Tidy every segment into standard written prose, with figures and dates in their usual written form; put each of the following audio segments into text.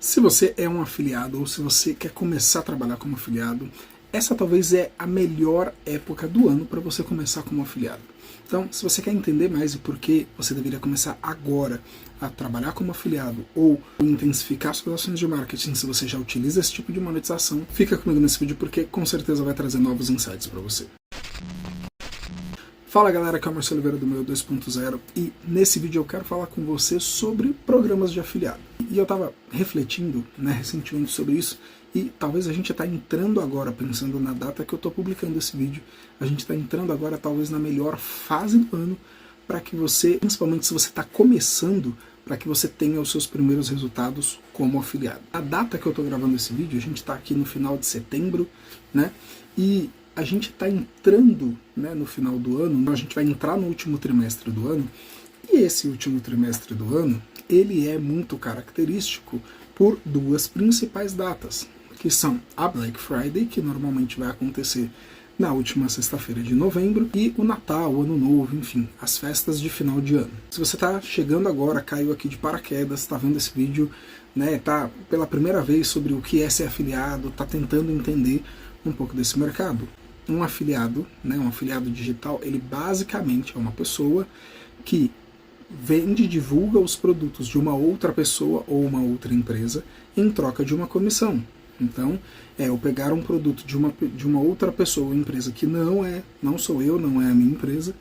Se você é um afiliado ou se você quer começar a trabalhar como afiliado, essa talvez é a melhor época do ano para você começar como afiliado. Então, se você quer entender mais o porquê você deveria começar agora a trabalhar como afiliado ou intensificar suas ações de marketing se você já utiliza esse tipo de monetização, fica comigo nesse vídeo porque com certeza vai trazer novos insights para você. Fala galera, aqui é o Marcelo Oliveira do meu 2.0 e nesse vídeo eu quero falar com você sobre programas de afiliado. E eu estava refletindo recentemente sobre isso e talvez a gente está entrando agora, pensando na data que eu estou publicando esse vídeo, a gente está entrando agora talvez na melhor fase do ano para que você, principalmente se você está começando, para que você tenha os seus primeiros resultados como afiliado. A data que eu estou gravando esse vídeo, a gente está aqui no final de setembro, e a gente está entrando no final do ano, a gente vai entrar no último trimestre do ano, e esse último trimestre do ano, ele é muito característico por duas principais datas, que são a Black Friday, que normalmente vai acontecer na última sexta-feira de novembro, e o Natal, o Ano Novo, enfim, as festas de final de ano. Se você está chegando agora, caiu aqui de paraquedas, está vendo esse vídeo, tá pela primeira vez sobre o que é ser afiliado, está tentando entender um pouco desse mercado. Um afiliado, um afiliado digital, ele basicamente é uma pessoa que vende e divulga os produtos de uma outra pessoa ou uma outra empresa em troca de uma comissão. Então, eu pegar um produto de uma outra pessoa ou empresa que não sou eu, não é a minha empresa,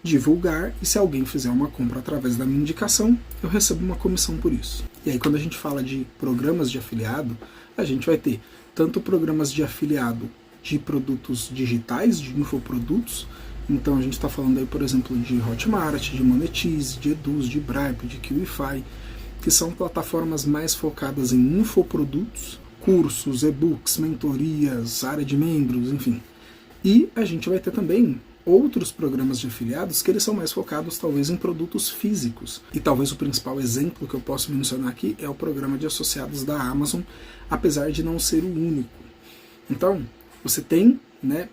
divulgar, e se alguém fizer uma compra através da minha indicação, eu recebo uma comissão por isso. E aí quando a gente fala de programas de afiliado, a gente vai ter tanto programas de afiliado de produtos digitais, de infoprodutos. Então a gente está falando aí, por exemplo, de Hotmart, de Monetize, de Eduz, de Bripe, de Kiwify, que são plataformas mais focadas em infoprodutos, cursos, e-books, mentorias, área de membros, enfim. E a gente vai ter também outros programas de afiliados que eles são mais focados talvez em produtos físicos. E talvez o principal exemplo que eu posso mencionar aqui é o programa de associados da Amazon, apesar de não ser o único. Então, você tem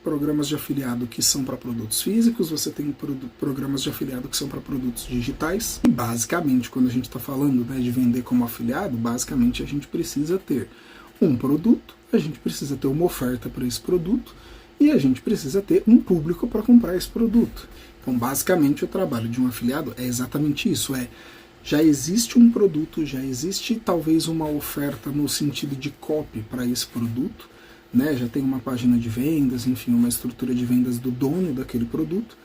programas de afiliado que são para produtos físicos, você tem programas de afiliado que são para produtos digitais. E basicamente, quando a gente está falando de vender como afiliado, basicamente a gente precisa ter um produto, a gente precisa ter uma oferta para esse produto e a gente precisa ter um público para comprar esse produto. Então, basicamente, o trabalho de um afiliado é exatamente isso, já existe um produto, já existe talvez uma oferta no sentido de copy para esse produto, já tem uma página de vendas, enfim, uma estrutura de vendas do dono daquele produto,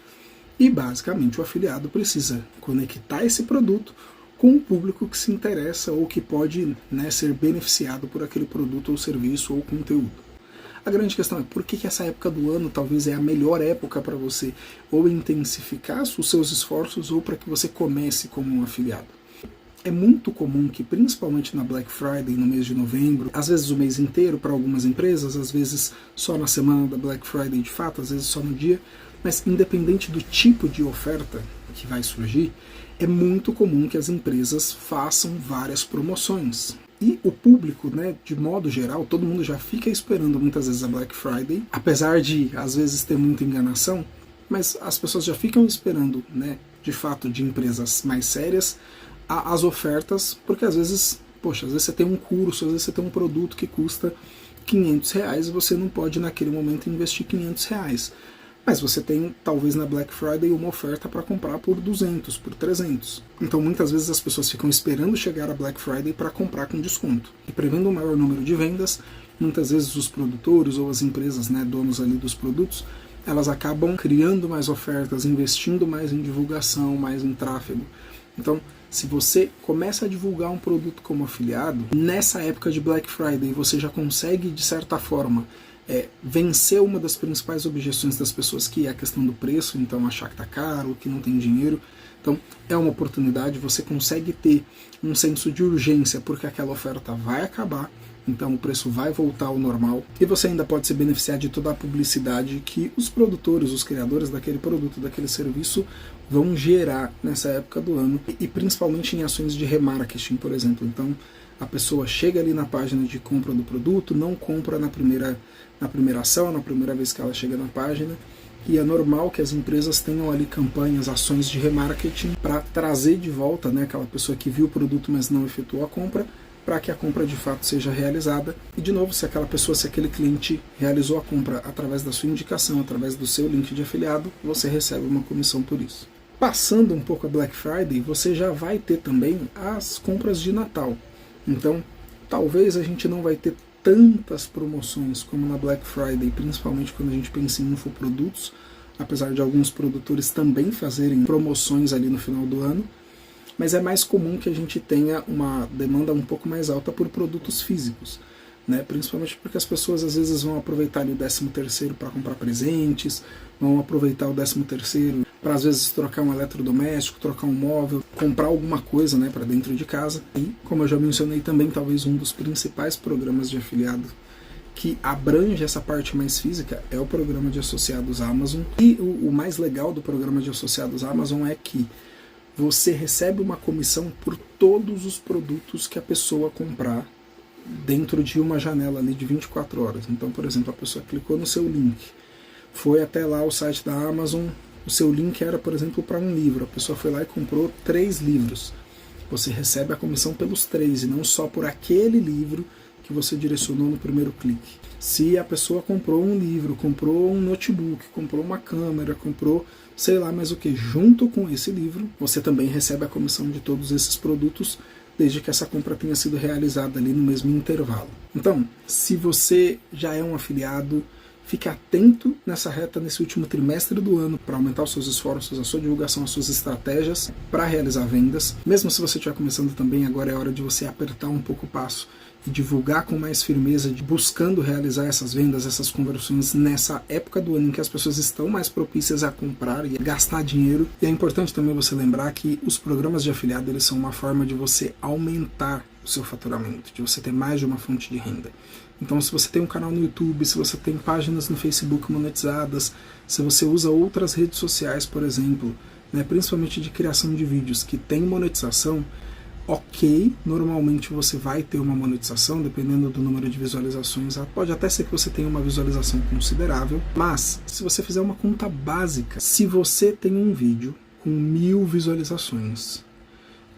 e basicamente o afiliado precisa conectar esse produto com o público que se interessa ou que pode ser beneficiado por aquele produto ou serviço ou conteúdo. A grande questão é por que essa época do ano talvez é a melhor época para você ou intensificar os seus esforços ou para que você comece como um afiliado. É muito comum que, principalmente na Black Friday, no mês de novembro, às vezes o mês inteiro para algumas empresas, às vezes só na semana da Black Friday de fato, às vezes só no dia, mas independente do tipo de oferta que vai surgir, é muito comum que as empresas façam várias promoções. E o público, de modo geral, todo mundo já fica esperando muitas vezes a Black Friday, apesar de às vezes ter muita enganação, mas as pessoas já ficam esperando, de fato, de empresas mais sérias, as ofertas, porque às vezes você tem um curso, às vezes você tem um produto que custa R$500 e você não pode naquele momento investir R$500. Mas você tem, talvez na Black Friday, uma oferta para comprar por 200, por 300. Então muitas vezes as pessoas ficam esperando chegar a Black Friday para comprar com desconto. E prevendo um maior número de vendas, muitas vezes os produtores ou as empresas, donos ali dos produtos, elas acabam criando mais ofertas, investindo mais em divulgação, mais em tráfego. Então, se você começa a divulgar um produto como afiliado, nessa época de Black Friday você já consegue, de certa forma, vencer uma das principais objeções das pessoas, que é a questão do preço, então achar que está caro, que não tem dinheiro. Então é uma oportunidade, você consegue ter um senso de urgência, porque aquela oferta vai acabar, então o preço vai voltar ao normal, e você ainda pode se beneficiar de toda a publicidade que os produtores, os criadores daquele produto, daquele serviço, vão gerar nessa época do ano, e principalmente em ações de remarketing, por exemplo. Então a pessoa chega ali na página de compra do produto, não compra na primeira ação, na primeira vez que ela chega na página, e é normal que as empresas tenham ali campanhas, ações de remarketing para trazer de volta aquela pessoa que viu o produto mas não efetuou a compra, para que a compra de fato seja realizada. E de novo, se aquele cliente realizou a compra através da sua indicação, através do seu link de afiliado, você recebe uma comissão por isso. Passando um pouco a Black Friday, você já vai ter também as compras de Natal. Então, talvez a gente não vai ter tantas promoções como na Black Friday, principalmente quando a gente pensa em infoprodutos, apesar de alguns produtores também fazerem promoções ali no final do ano, mas é mais comum que a gente tenha uma demanda um pouco mais alta por produtos físicos, né? Principalmente porque as pessoas às vezes vão aproveitar ali o 13º para comprar presentes, vão aproveitar o 13º para às vezes trocar um eletrodoméstico, trocar um móvel, comprar alguma coisa, né, para dentro de casa. E, como eu já mencionei também, talvez um dos principais programas de afiliado que abrange essa parte mais física é o programa de associados Amazon. E o mais legal do programa de associados Amazon é que você recebe uma comissão por todos os produtos que a pessoa comprar dentro de uma janela ali de 24 horas. Então, por exemplo, a pessoa clicou no seu link, foi até lá o site da Amazon, o seu link era, por exemplo, para um livro, a pessoa foi lá e comprou 3 livros. Você recebe a comissão pelos 3 e não só por aquele livro que você direcionou no primeiro clique. Se a pessoa comprou um livro, comprou um notebook, comprou uma câmera, comprou sei lá mais o que, junto com esse livro, você também recebe a comissão de todos esses produtos, desde que essa compra tenha sido realizada ali no mesmo intervalo. Então, se você já é um afiliado, fique atento nessa reta, nesse último trimestre do ano, para aumentar os seus esforços, a sua divulgação, as suas estratégias para realizar vendas. Mesmo se você estiver começando também, agora é hora de você apertar um pouco o passo e divulgar com mais firmeza, buscando realizar essas vendas, essas conversões nessa época do ano em que as pessoas estão mais propícias a comprar e a gastar dinheiro. E é importante também você lembrar que os programas de afiliado, eles são uma forma de você aumentar o seu faturamento, de você ter mais de uma fonte de renda. Então, se você tem um canal no YouTube, se você tem páginas no Facebook monetizadas, se você usa outras redes sociais, por exemplo, né, principalmente de criação de vídeos que tem monetização, ok, normalmente você vai ter uma monetização, dependendo do número de visualizações. Pode até ser que você tenha uma visualização considerável, mas se você fizer uma conta básica, se você tem um vídeo com 1000 visualizações,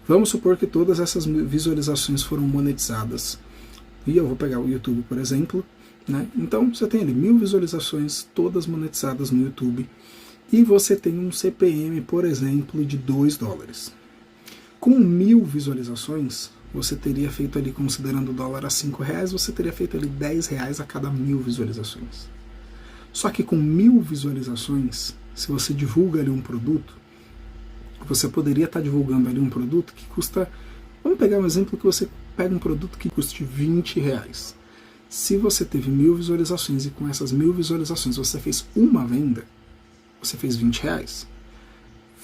vamos supor que todas essas visualizações foram monetizadas, e eu vou pegar o YouTube, por exemplo, né? Então você tem ali 1000 visualizações, todas monetizadas no YouTube, e você tem um CPM, por exemplo, de $2. Com 1000 visualizações, você teria feito ali, considerando o dólar a R$5, você teria feito ali R$10 a cada 1000 visualizações. Só que com 1000 visualizações, se você divulga ali um produto, você poderia estar divulgando ali um produto que custa... Vamos pegar um exemplo que você pega um produto que custe R$20. Se você teve 1000 visualizações e com essas 1000 visualizações você fez uma venda, você fez R$20.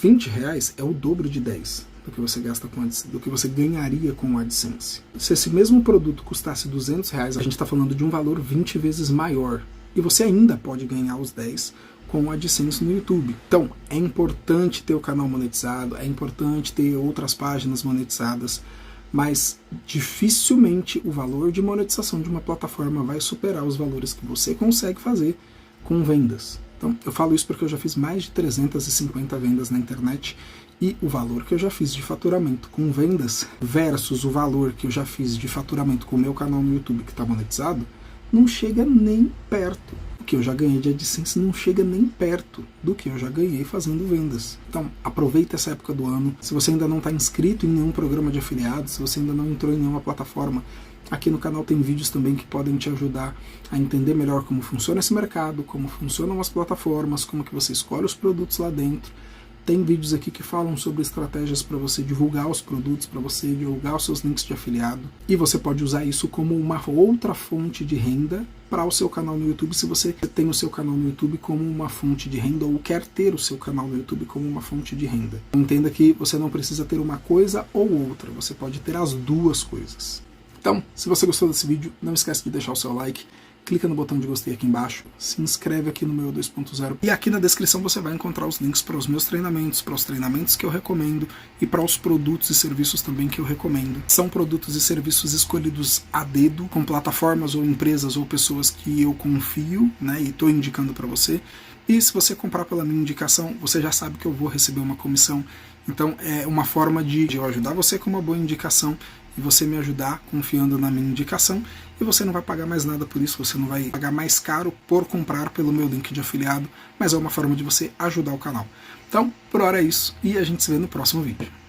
R$20 é o dobro de 10 do que você gasta com do que você ganharia com o AdSense. Se esse mesmo produto custasse R$200, a gente está falando de um valor 20 vezes maior. E você ainda pode ganhar os 10 com o AdSense no YouTube. Então, é importante ter o canal monetizado, é importante ter outras páginas monetizadas, mas dificilmente o valor de monetização de uma plataforma vai superar os valores que você consegue fazer com vendas. Então, eu falo isso porque eu já fiz mais de 350 vendas na internet, e o valor que eu já fiz de faturamento com vendas versus o valor que eu já fiz de faturamento com o meu canal no YouTube que está monetizado, não chega nem perto. O que eu já ganhei de AdSense não chega nem perto do que eu já ganhei fazendo vendas. Então, aproveita essa época do ano. Se você ainda não está inscrito em nenhum programa de afiliados, se você ainda não entrou em nenhuma plataforma, aqui no canal tem vídeos também que podem te ajudar a entender melhor como funciona esse mercado, como funcionam as plataformas, como que você escolhe os produtos lá dentro. Tem vídeos aqui que falam sobre estratégias para você divulgar os produtos, para você divulgar os seus links de afiliado. E você pode usar isso como uma outra fonte de renda para o seu canal no YouTube, se você tem o seu canal no YouTube como uma fonte de renda ou quer ter o seu canal no YouTube como uma fonte de renda. Entenda que você não precisa ter uma coisa ou outra, você pode ter as duas coisas. Então, se você gostou desse vídeo, não esquece de deixar o seu like, clica no botão de gostei aqui embaixo, se inscreve aqui no meu 2.0 e aqui na descrição você vai encontrar os links para os meus treinamentos, para os treinamentos que eu recomendo e para os produtos e serviços também que eu recomendo. São produtos e serviços escolhidos a dedo, com plataformas ou empresas ou pessoas que eu confio, né, e estou indicando para você. E se você comprar pela minha indicação, você já sabe que eu vou receber uma comissão. Então é uma forma de eu ajudar você com uma boa indicação e você me ajudar confiando na minha indicação, e você não vai pagar mais nada por isso, você não vai pagar mais caro por comprar pelo meu link de afiliado, mas é uma forma de você ajudar o canal. Então, por hora é isso, e a gente se vê no próximo vídeo.